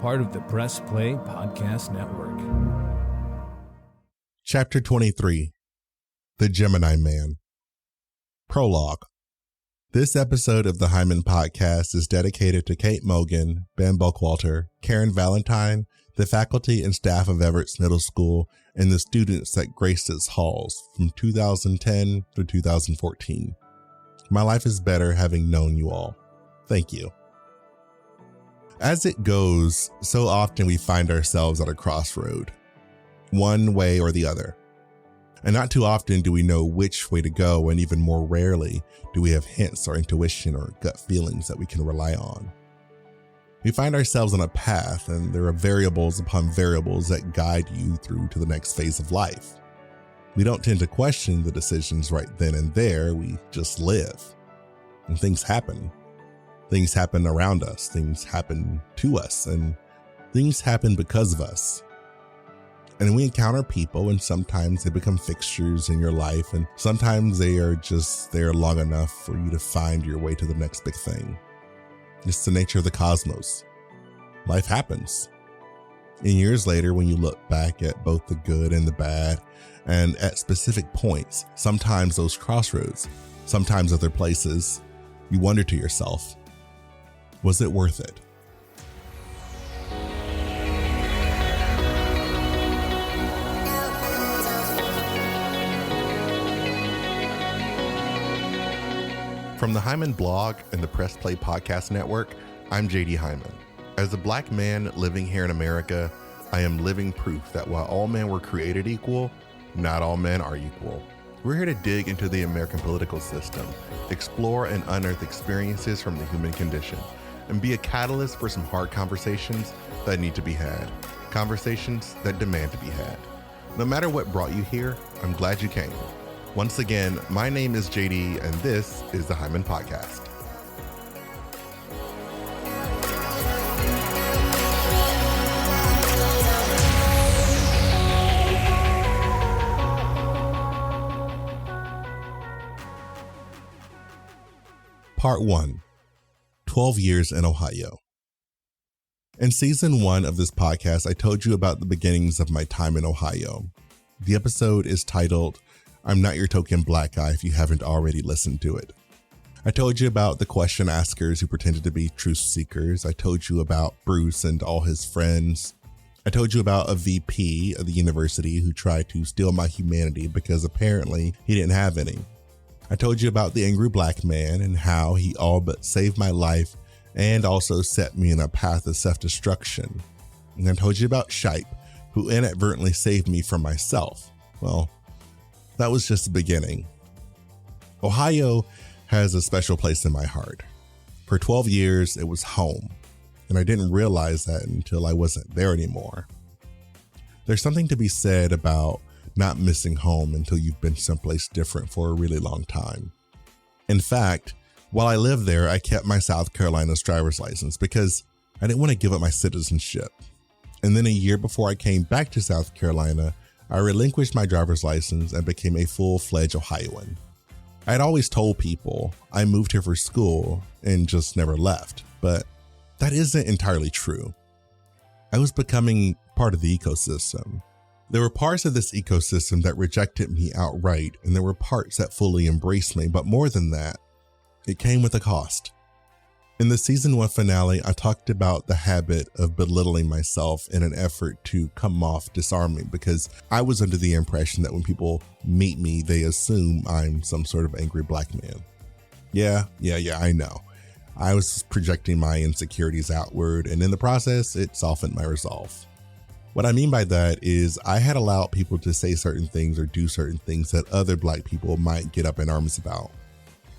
part of the Press Play Podcast Network. Chapter 23, The Gemini Man. Prologue. This episode of the Hyman Podcast is dedicated to Kate Mogan, Ben Buckwalter, Karen Valentine, the faculty and staff of Everett's Middle School, and the students that graced its halls from 2010 to 2014. My life is better having known you all. Thank you. As it goes, so often we find ourselves at a crossroad, one way or the other. And not too often do we know which way to go, and even more rarely do we have hints or intuition or gut feelings that we can rely on. We find ourselves on a path, and there are variables upon variables that guide you through to the next phase of life. We don't tend to question the decisions right then and there, we just live. And things happen. Things happen around us, things happen to us, and things happen because of us. And we encounter people, and sometimes they become fixtures in your life, and sometimes they are just there long enough for you to find your way to the next big thing. It's the nature of the cosmos. Life happens. And years later, when you look back at both the good and the bad, and at specific points, sometimes those crossroads, sometimes other places, you wonder to yourself, was it worth it? From the Hyman blog and the Press Play Podcast Network, I'm JD Hyman. As a Black man living here in America, I am living proof that while all men were created equal, not all men are equal. We're here to dig into the American political system, explore and unearth experiences from the human condition, and be a catalyst for some hard conversations that need to be had, conversations that demand to be had. No matter what brought you here, I'm glad you came. Once again, my name is JD, and this is the Hyman Podcast. Part 1, 12 Years in Ohio. In season 1 of this podcast, I told you about the beginnings of my time in Ohio. The episode is titled, I'm Not Your Token Black Guy, if you haven't already listened to it. I told you about the question askers who pretended to be truth seekers. I told you about Bruce and all his friends. I told you about a VP of the university who tried to steal my humanity because apparently he didn't have any. I told you about the angry black man and how he all but saved my life and also set me in a path of self-destruction. And I told you about Shipe, who inadvertently saved me from myself. Well, that was just the beginning. Ohio has a special place in my heart. For 12 years, it was home, and I didn't realize that until I wasn't there anymore. There's something to be said about not missing home until you've been someplace different for a really long time. In fact, while I lived there, I kept my South Carolina's driver's license because I didn't want to give up my citizenship. And then a year before I came back to South Carolina, I relinquished my driver's license and became a full-fledged Ohioan. I had always told people I moved here for school and just never left, but that isn't entirely true. I was becoming part of the ecosystem. There were parts of this ecosystem that rejected me outright, and there were parts that fully embraced me, but more than that, it came with a cost. In the season 1 finale, I talked about the habit of belittling myself in an effort to come off disarming because I was under the impression that when people meet me, they assume I'm some sort of angry black man. Yeah, I know. I was projecting my insecurities outward, and in the process, it softened my resolve. What I mean by that is I had allowed people to say certain things or do certain things that other black people might get up in arms about.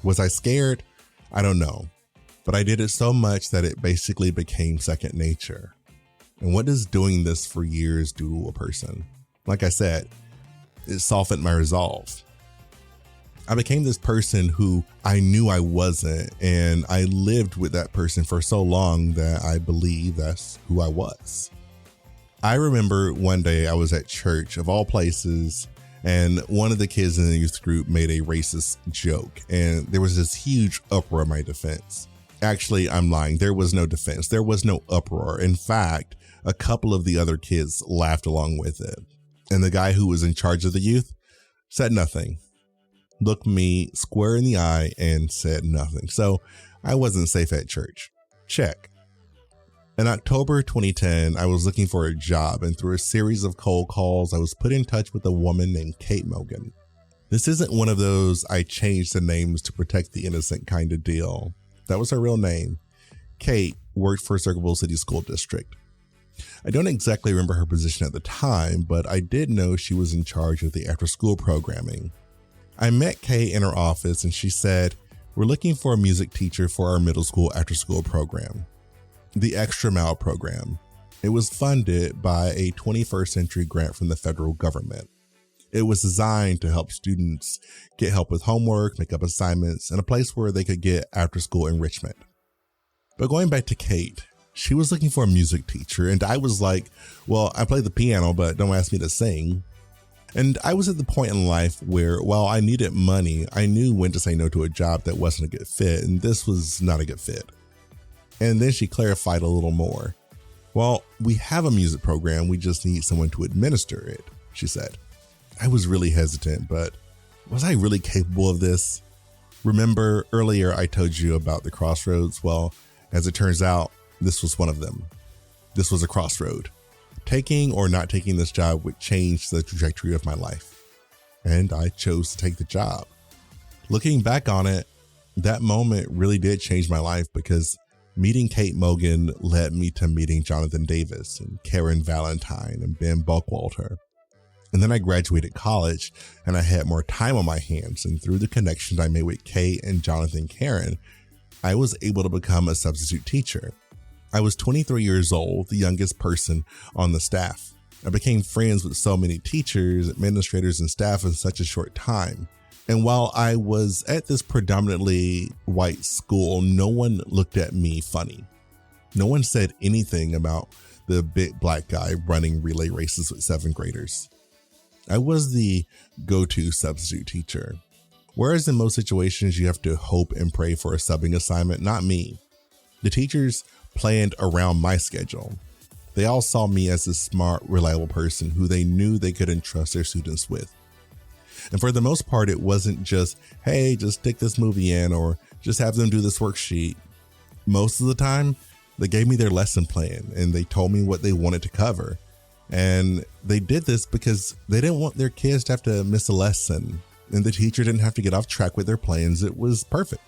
Was I scared? I don't know. But I did it so much that it basically became second nature. And what does doing this for years do to a person? Like I said, it softened my resolve. I became this person who I knew I wasn't, and I lived with that person for so long that I believe that's who I was. I remember one day I was at church, of all places, and one of the kids in the youth group made a racist joke, and there was this huge uproar in my defense. Actually, I'm lying. There was no defense. There was no uproar. In fact, a couple of the other kids laughed along with it. And the guy who was in charge of the youth said nothing, looked me square in the eye and said nothing. So I wasn't safe at church. Check. In October 2010, I was looking for a job, and through a series of cold calls, I was put in touch with a woman named Kate Mogan. This isn't one of those I changed the names to protect the innocent kind of deal. That was her real name. Kate worked for Circleville City School District. I don't exactly remember her position at the time, but I did know she was in charge of the after-school programming. I met Kate in her office, and she said, "We're looking for a music teacher for our middle school after-school program, the Extra Mile program." It was funded by a 21st century grant from the federal government. It was designed to help students get help with homework, make up assignments, and a place where they could get after-school enrichment. But going back to Kate, she was looking for a music teacher, and I was like, well, I play the piano, but don't ask me to sing. And I was at the point in life where, while I needed money, I knew when to say no to a job that wasn't a good fit, and this was not a good fit. And then she clarified a little more. "Well, we have a music program, we just need someone to administer it," she said. I was really hesitant, but was I really capable of this? Remember earlier I told you about the crossroads? Well, as it turns out, this was one of them. This was a crossroad. Taking or not taking this job would change the trajectory of my life. And I chose to take the job. Looking back on it, that moment really did change my life, because meeting Kate Mogan led me to meeting Jonathan Davis and Karen Valentine and Ben Buckwalter. And then I graduated college and I had more time on my hands. And through the connections I made with Kate and Jonathan Karen, I was able to become a substitute teacher. I was 23 years old, the youngest person on the staff. I became friends with so many teachers, administrators, and staff in such a short time. And while I was at this predominantly white school, no one looked at me funny. No one said anything about the big black guy running relay races with 7th graders. I was the go-to substitute teacher. Whereas in most situations, you have to hope and pray for a subbing assignment, not me. The teachers planned around my schedule. They all saw me as a smart, reliable person who they knew they could entrust their students with. And for the most part, it wasn't just, hey, just stick this movie in or just have them do this worksheet. Most of the time, they gave me their lesson plan and they told me what they wanted to cover. And they did this because they didn't want their kids to have to miss a lesson, and the teacher didn't have to get off track with their plans. It was perfect.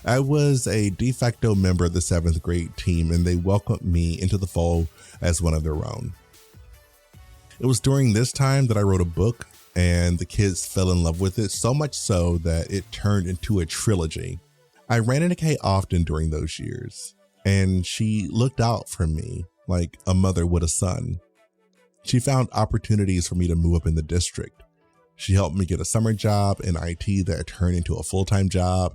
I was a de facto member of the 7th grade team, and they welcomed me into the fold as one of their own. It was during this time that I wrote a book, and the kids fell in love with it, so much so that it turned into a trilogy. I ran into Kate often during those years, and she looked out for me like a mother would a son. She found opportunities for me to move up in the district. She helped me get a summer job in IT that turned into a full-time job.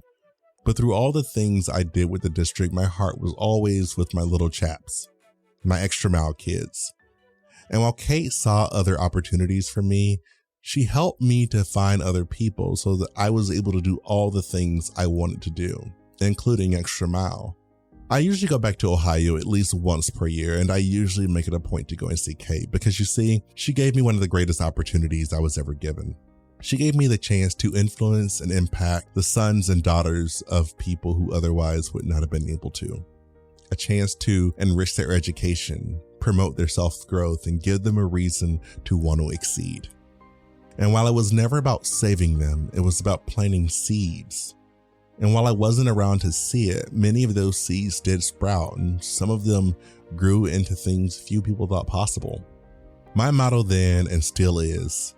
But through all the things I did with the district, my heart was always with my little chaps, my extra mile kids. And while Kate saw other opportunities for me, she helped me to find other people so that I was able to do all the things I wanted to do, including extra mile. I usually go back to Ohio at least once per year, and I usually make it a point to go and see Kate because, you see, she gave me one of the greatest opportunities I was ever given. She gave me the chance to influence and impact the sons and daughters of people who otherwise would not have been able to. A chance to enrich their education, promote their self-growth, and give them a reason to want to exceed. And while it was never about saving them, it was about planting seeds. And while I wasn't around to see it, many of those seeds did sprout, and some of them grew into things few people thought possible. My motto then and still is,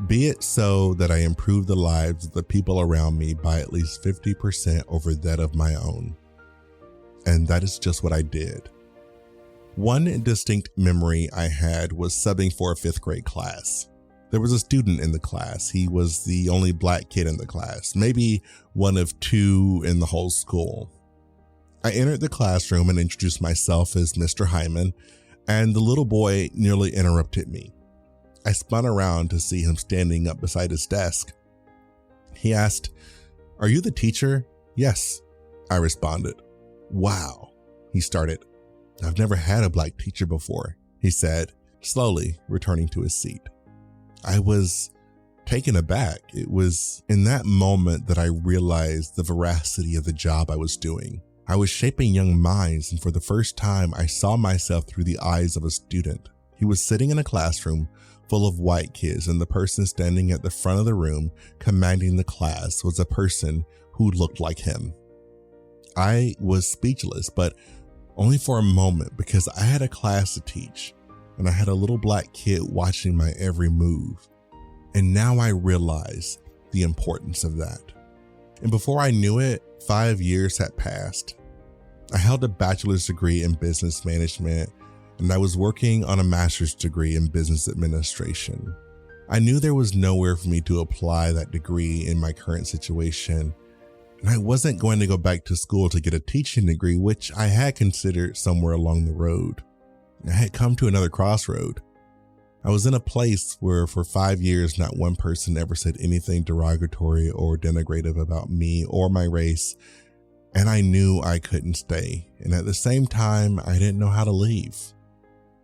be it so that I improve the lives of the people around me by at least 50% over that of my own. And that is just what I did. One distinct memory I had was subbing for a 5th grade class. There was a student in the class. He was the only black kid in the class, maybe one of 2 in the whole school. I entered the classroom and introduced myself as Mr. Hyman, and the little boy nearly interrupted me. I spun around to see him standing up beside his desk. He asked, "Are you the teacher?" "Yes," I responded. Wow, he started. I've never had a black teacher before, he said, slowly returning to his seat. I was taken aback. It was in that moment that I realized the veracity of the job I was doing. I was shaping young minds, and for the first time, I saw myself through the eyes of a student. He was sitting in a classroom full of white kids, and the person standing at the front of the room commanding the class was a person who looked like him. I was speechless, but only for a moment, because I had a class to teach, and I had a little black kid watching my every move. And now I realize the importance of that. And before I knew it, 5 years had passed. I held a bachelor's degree in business management, and I was working on a master's degree in business administration. I knew there was nowhere for me to apply that degree in my current situation, and I wasn't going to go back to school to get a teaching degree, which I had considered somewhere along the road. I had come to another crossroad. I was in a place where for 5 years, not one person ever said anything derogatory or denigrative about me or my race, and I knew I couldn't stay. And at the same time, I didn't know how to leave.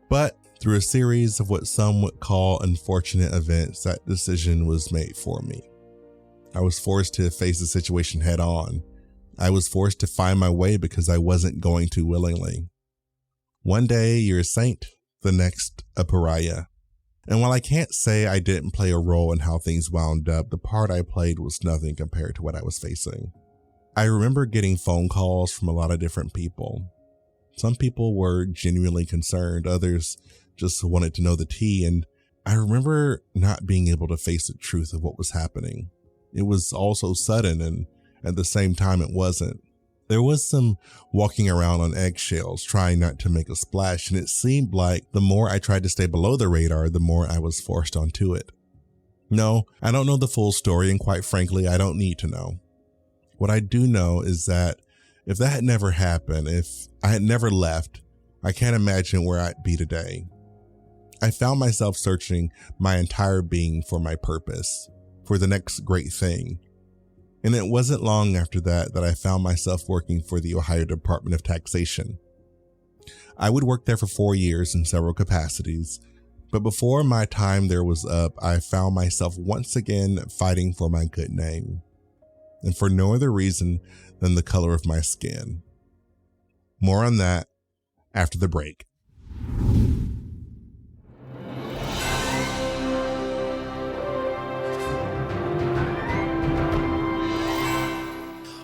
But through a series of what some would call unfortunate events, that decision was made for me. I was forced to face the situation head on. I was forced to find my way because I wasn't going to willingly. One day you're a saint, the next a pariah. And while I can't say I didn't play a role in how things wound up, the part I played was nothing compared to what I was facing. I remember getting phone calls from a lot of different people. Some people were genuinely concerned, others just wanted to know the tea, and I remember not being able to face the truth of what was happening. It was all so sudden, and at the same time it wasn't. There was some walking around on eggshells, trying not to make a splash, and it seemed like the more I tried to stay below the radar, the more I was forced onto it. No, I don't know the full story, and quite frankly, I don't need to know. What I do know is that if that had never happened, if I had never left, I can't imagine where I'd be today. I found myself searching my entire being for my purpose, for the next great thing. And it wasn't long after that I found myself working for the Ohio Department of Taxation. I would work there for 4 years in several capacities, but before my time there was up, I found myself once again fighting for my good name, and for no other reason than the color of my skin. More on that after the break.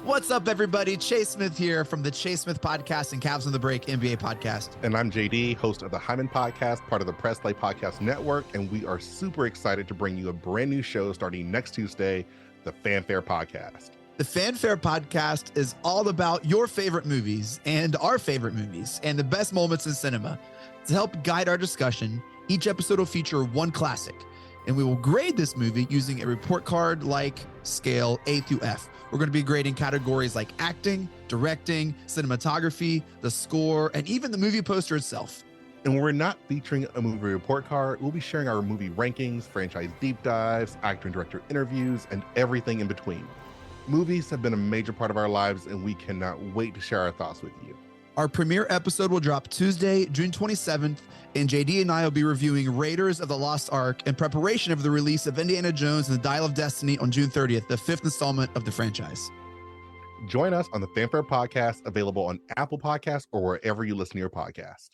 What's up, everybody? Chase Smith here from the Chase Smith Podcast and Cavs on the Break NBA Podcast. And I'm JD, host of the Hyman Podcast, part of the Press Play Podcast Network, and we are super excited to bring you a brand new show starting next Tuesday, the Fanfare Podcast. The Fanfare Podcast is all about your favorite movies and our favorite movies and the best moments in cinema. To help guide our discussion, each episode will feature one classic, and we will grade this movie using a report card-like scale A through F. We're going to be grading categories like acting, directing, cinematography, the score, and even the movie poster itself. And when we're not featuring a movie report card, we'll be sharing our movie rankings, franchise deep dives, actor and director interviews, and everything in between. Movies have been a major part of our lives, and we cannot wait to share our thoughts with you. Our premiere episode will drop Tuesday, June 27th, and JD and I will be reviewing Raiders of the Lost Ark in preparation of the release of Indiana Jones and the Dial of Destiny on June 30th, the 5th installment of the franchise. Join us on the Fanfare Podcast, available on Apple Podcasts or wherever you listen to your podcast.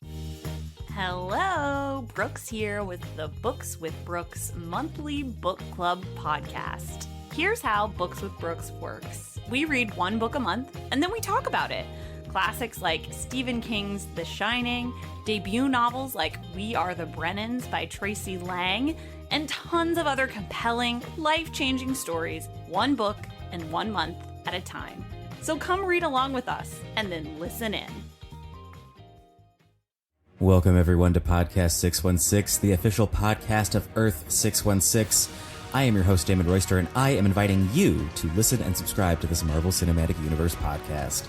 Hello, Brooks here with the Books with Brooks monthly book club podcast. Here's how Books with Brooks works. We read one book a month, and then we talk about it. Classics like Stephen King's The Shining, debut novels like We Are the Brennans by Tracy Lang, and tons of other compelling, life-changing stories, one book and 1 month at a time. So come read along with us, and then listen in. Welcome everyone to Podcast 616, the official podcast of Earth 616. I am your host, Damon Royster, and I am inviting you to listen and subscribe to this Marvel Cinematic Universe podcast.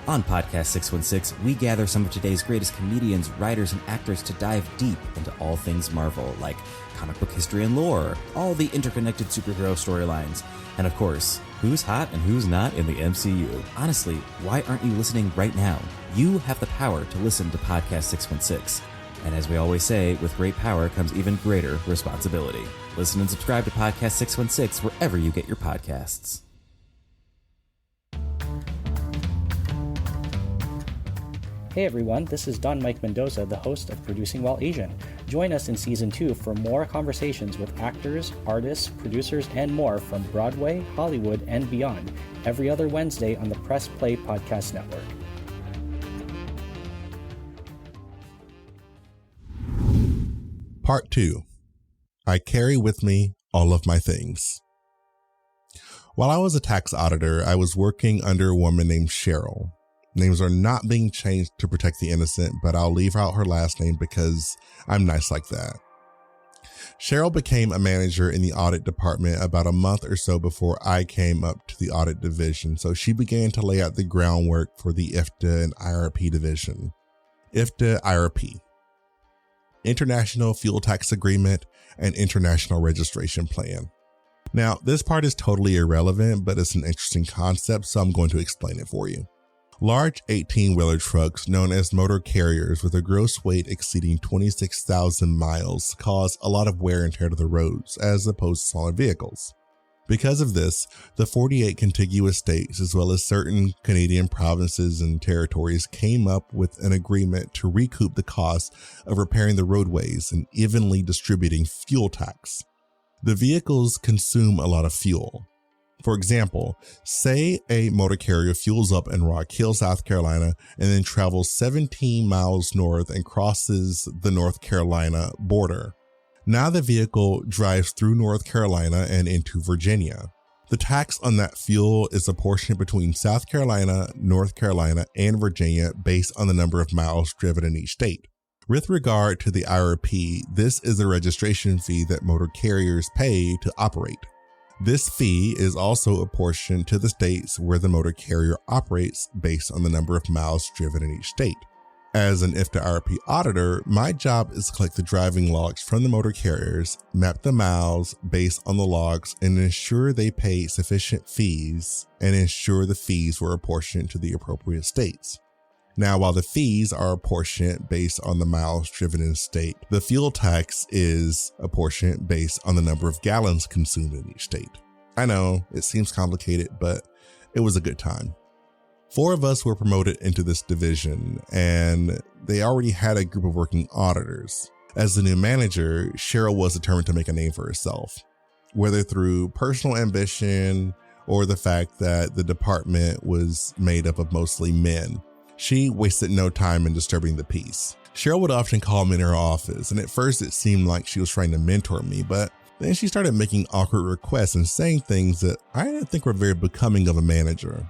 On Podcast 616, we gather some of today's greatest comedians, writers, and actors to dive deep into all things Marvel, like comic book history and lore, all the interconnected superhero storylines, and of course, who's hot and who's not in the MCU. Honestly, why aren't you listening right now? You have the power to listen to Podcast 616. And as we always say, with great power comes even greater responsibility. Listen and subscribe to Podcast 616 wherever you get your podcasts. Hey everyone, this is Don Mike Mendoza, the host of Producing While Asian. Join us in Season 2 for more conversations with actors, artists, producers, and more from Broadway, Hollywood, and beyond, every other Wednesday on the Press Play Podcast Network. Part 2. I carry with me all of my things. While I was a tax auditor, I was working under a woman named Cheryl. Names are not being changed to protect the innocent, but I'll leave out her last name because I'm nice like that. Cheryl became a manager in the audit department about a month or so before I came up to the audit division, so she began to lay out the groundwork for the IFTA and IRP division. IFTA, IRP. International Fuel Tax Agreement and International Registration Plan. Now, this part is totally irrelevant, but it's an interesting concept, so I'm going to explain it for you. Large 18-wheeler trucks, known as motor carriers with a gross weight exceeding 26,000 miles, cause a lot of wear and tear to the roads, as opposed to smaller vehicles. Because of this, the 48 contiguous states, as well as certain Canadian provinces and territories, came up with an agreement to recoup the cost of repairing the roadways and evenly distributing fuel tax. The vehicles consume a lot of fuel. For example, say a motor carrier fuels up in Rock Hill, South Carolina, and then travels 17 miles north and crosses the North Carolina border. Now the vehicle drives through North Carolina and into Virginia. The tax on that fuel is apportioned between South Carolina, North Carolina, and Virginia based on the number of miles driven in each state. With regard to the IRP, this is the registration fee that motor carriers pay to operate. This fee is also apportioned to the states where the motor carrier operates based on the number of miles driven in each state. As an IFTA IRP auditor, my job is to collect the driving logs from the motor carriers, map the miles based on the logs, and ensure they pay sufficient fees and ensure the fees were apportioned to the appropriate states. Now, while the fees are apportioned based on the miles driven in a state, the fuel tax is apportioned based on the number of gallons consumed in each state. I know, it seems complicated, but it was a good time. 4 of us were promoted into this division, and they already had a group of working auditors. As the new manager, Cheryl was determined to make a name for herself, whether through personal ambition or the fact that the department was made up of mostly men. She wasted no time in disturbing the peace. Cheryl would often call me in her office, and at first it seemed like she was trying to mentor me, but then she started making awkward requests and saying things that I didn't think were very becoming of a manager.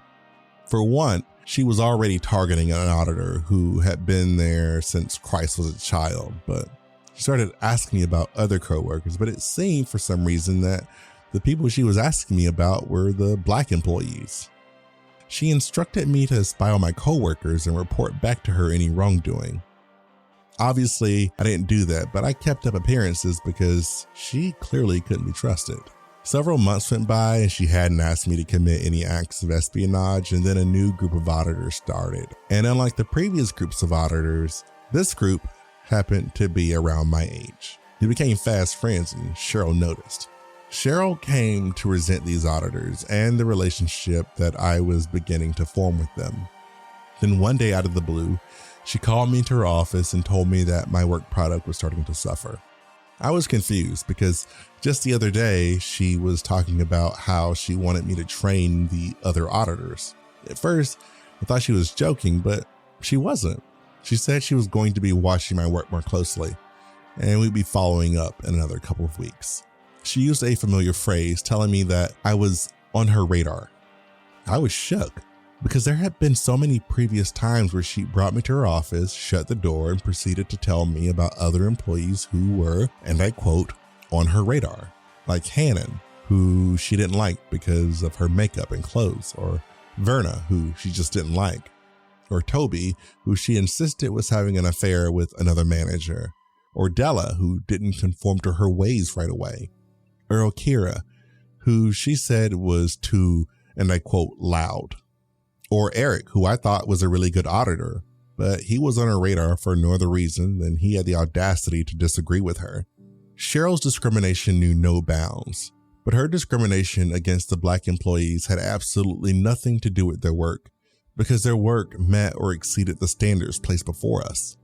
For one, she was already targeting an auditor who had been there since Christ was a child, but she started asking me about other coworkers, but it seemed for some reason that the people she was asking me about were the Black employees. She instructed me to spy on my coworkers and report back to her any wrongdoing. Obviously, I didn't do that, but I kept up appearances because she clearly couldn't be trusted. Several months went by and she hadn't asked me to commit any acts of espionage, and then a new group of auditors started. And unlike the previous groups of auditors, this group happened to be around my age. We became fast friends and Cheryl noticed. Cheryl came to resent these auditors and the relationship that I was beginning to form with them. Then one day out of the blue, she called me into her office and told me that my work product was starting to suffer. I was confused because just the other day she was talking about how she wanted me to train the other auditors. At first, I thought she was joking, but she wasn't. She said she was going to be watching my work more closely, and we'd be following up in another couple of weeks. She used a familiar phrase telling me that I was on her radar. I was shook because there had been so many previous times where she brought me to her office, shut the door, and proceeded to tell me about other employees who were, and I quote, on her radar, like Hannon, who she didn't like because of her makeup and clothes, or Verna, who she just didn't like. or Toby, who she insisted was having an affair with another manager, or Della, who didn't conform to her ways right away, or Kira, who she said was too, and I quote, loud, or Eric, who I thought was a really good auditor, but he was on her radar for no other reason than he had the audacity to disagree with her. Cheryl's discrimination knew no bounds, but her discrimination against the Black employees had absolutely nothing to do with their work, because their work met or exceeded the standards placed before us.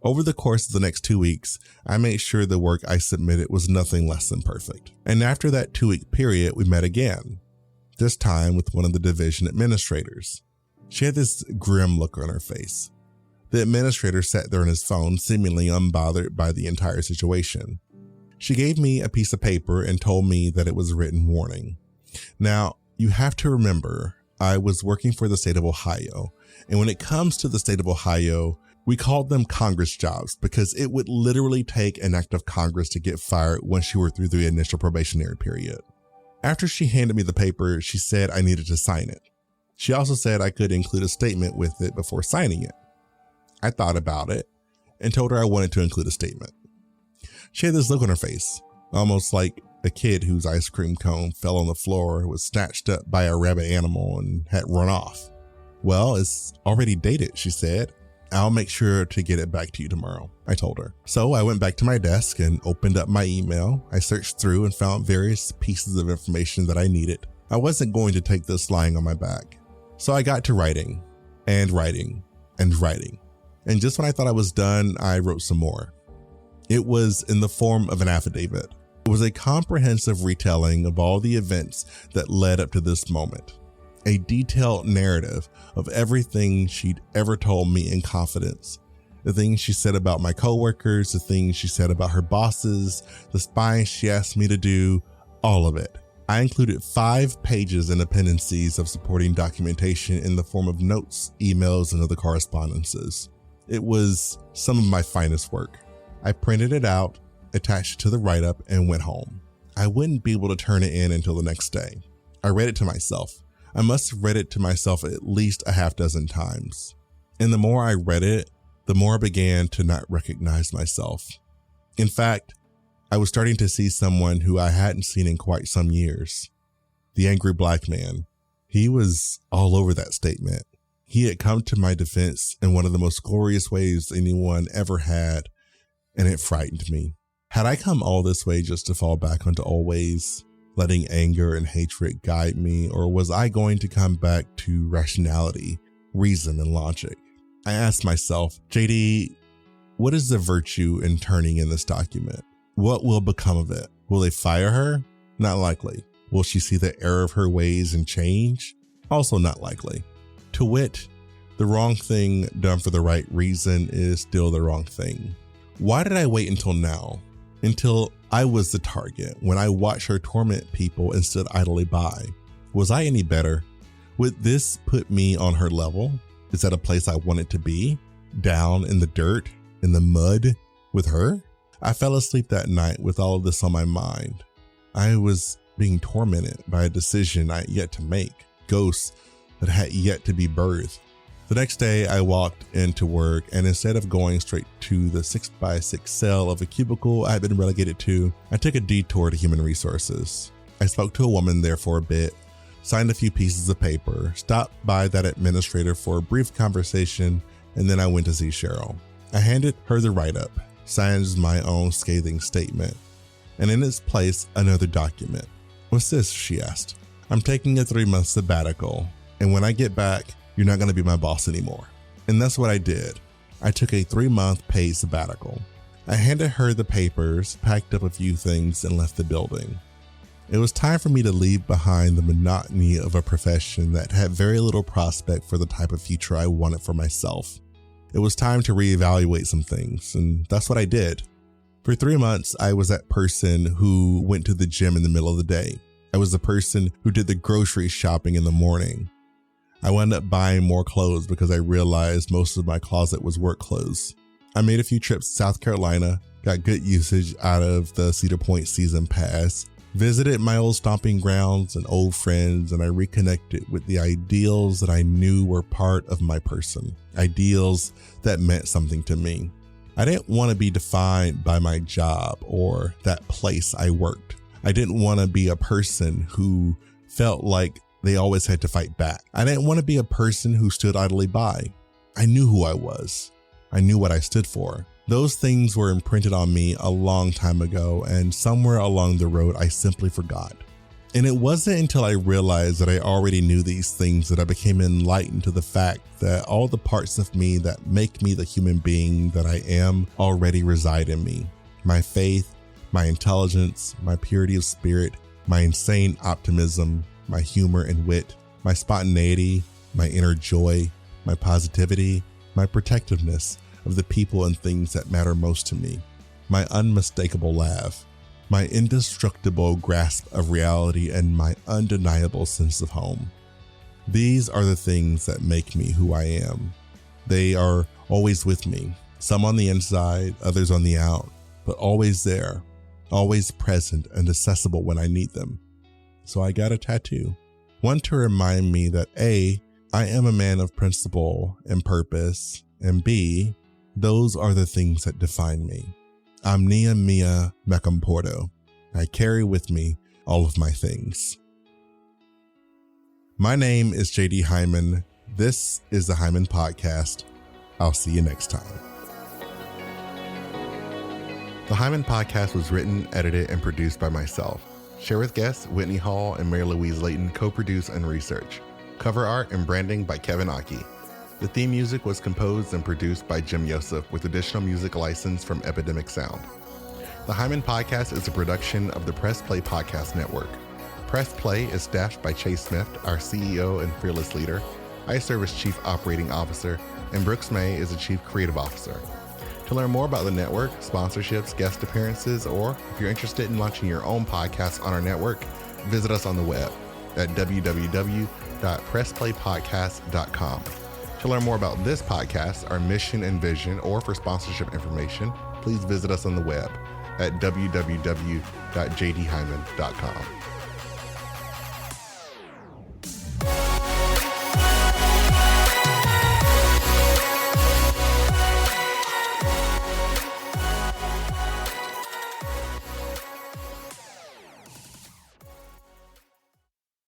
Over the course of the next 2 weeks, I made sure the work I submitted was nothing less than perfect. And after that 2-week period, we met again, this time with one of the division administrators. She had this grim look on her face. The administrator sat there on his phone, seemingly unbothered by the entire situation. She gave me a piece of paper and told me that it was a written warning. Now, you have to remember, I was working for the state of Ohio, and when it comes to the state of Ohio, we called them Congress jobs because it would literally take an act of Congress to get fired once you were through the initial probationary period. After she handed me the paper, she said I needed to sign it. She also said I could include a statement with it before signing it. I thought about it and told her I wanted to include a statement. She had this look on her face, almost like a kid whose ice cream cone fell on the floor, was snatched up by a rabid animal, and had run off. Well, it's already dated, she said. I'll make sure to get it back to you tomorrow, I told her. So I went back to my desk and opened up my email. I searched through and found various pieces of information that I needed. I wasn't going to take this lying on my back. So I got to writing and writing and writing. And just when I thought I was done, I wrote some more. It was in the form of an affidavit. It was a comprehensive retelling of all the events that led up to this moment. A detailed narrative of everything she'd ever told me in confidence. The things she said about my coworkers, the things she said about her bosses, the spying she asked me to do, all of it. I included 5 pages and appendices of supporting documentation in the form of notes, emails, and other correspondences. It was some of my finest work. I printed it out, attached it to the write-up, and went home. I wouldn't be able to turn it in until the next day. I read it to myself. I must have read it to myself at least a half dozen times. And the more I read it, the more I began to not recognize myself. In fact, I was starting to see someone who I hadn't seen in quite some years. The angry Black man. He was all over that statement. He had come to my defense in one of the most glorious ways anyone ever had, and it frightened me. Had I come all this way just to fall back onto old ways, letting anger and hatred guide me, or was I going to come back to rationality, reason, and logic? I asked myself, JD, what is the virtue in turning in this document? What will become of it? Will they fire her? Not likely. Will she see the error of her ways and change? Also not likely. To wit, the wrong thing done for the right reason is still the wrong thing. Why did I wait until now? Until I was the target, when I watched her torment people and stood idly by. Was I any better? Would this put me on her level? Is that a place I wanted to be? Down in the dirt, in the mud with her? I fell asleep that night with all of this on my mind. I was being tormented by a decision I had yet to make, ghosts that had yet to be birthed. The next day, I walked into work, and instead of going straight to the 6x6 cell of a cubicle I had been relegated to, I took a detour to human resources. I spoke to a woman there for a bit, signed a few pieces of paper, stopped by that administrator for a brief conversation, and then I went to see Cheryl. I handed her the write-up, signed my own scathing statement, and in its place, another document. What's this? She asked. I'm taking a 3-month sabbatical, and when I get back, you're not going to be my boss anymore. And that's what I did. I took a 3-month paid sabbatical. I handed her the papers, packed up a few things, and left the building. It was time for me to leave behind the monotony of a profession that had very little prospect for the type of future I wanted for myself. It was time to reevaluate some things, and that's what I did. For 3 months, I was that person who went to the gym in the middle of the day. I was the person who did the grocery shopping in the morning. I wound up buying more clothes because I realized most of my closet was work clothes. I made a few trips to South Carolina, got good usage out of the Cedar Point season pass, visited my old stomping grounds and old friends, and I reconnected with the ideals that I knew were part of my person, ideals that meant something to me. I didn't want to be defined by my job or that place I worked. I didn't want to be a person who felt like they always had to fight back. I didn't want to be a person who stood idly by. I knew who I was. I knew what I stood for. Those things were imprinted on me a long time ago, and somewhere along the road, I simply forgot. And it wasn't until I realized that I already knew these things that I became enlightened to the fact that all the parts of me that make me the human being that I am already reside in me. My faith, my intelligence, my purity of spirit, my insane optimism, my humor and wit, my spontaneity, my inner joy, my positivity, my protectiveness of the people and things that matter most to me, my unmistakable laugh, my indestructible grasp of reality, and my undeniable sense of home. These are the things that make me who I am. They are always with me, some on the inside, others on the out, but always there, always present and accessible when I need them. So I got a tattoo. One to remind me that A, I am a man of principle and purpose, and B, those are the things that define me. Omnia mea mecum porto. I carry with me all of my things. My name is JD Hyman. This is the Hyman Podcast. I'll see you next time. The Hyman Podcast was written, edited, and produced by myself. Share with guests Whitney Hall and Mary Louise Layton co-produce and research. Cover art and branding by Kevin Aki. The theme music was composed and produced by Jim Yosef with additional music license from Epidemic Sound. The Hyman Podcast is a production of the Press Play Podcast Network. Press Play is staffed by Chase Smith, our CEO and fearless leader. I serve as Chief Operating Officer, and Brooks May is the Chief Creative Officer. To learn more about the network, sponsorships, guest appearances, or if you're interested in launching your own podcast on our network, visit us on the web at www.pressplaypodcast.com. To learn more about this podcast, our mission and vision, or for sponsorship information, please visit us on the web at www.jdhyman.com.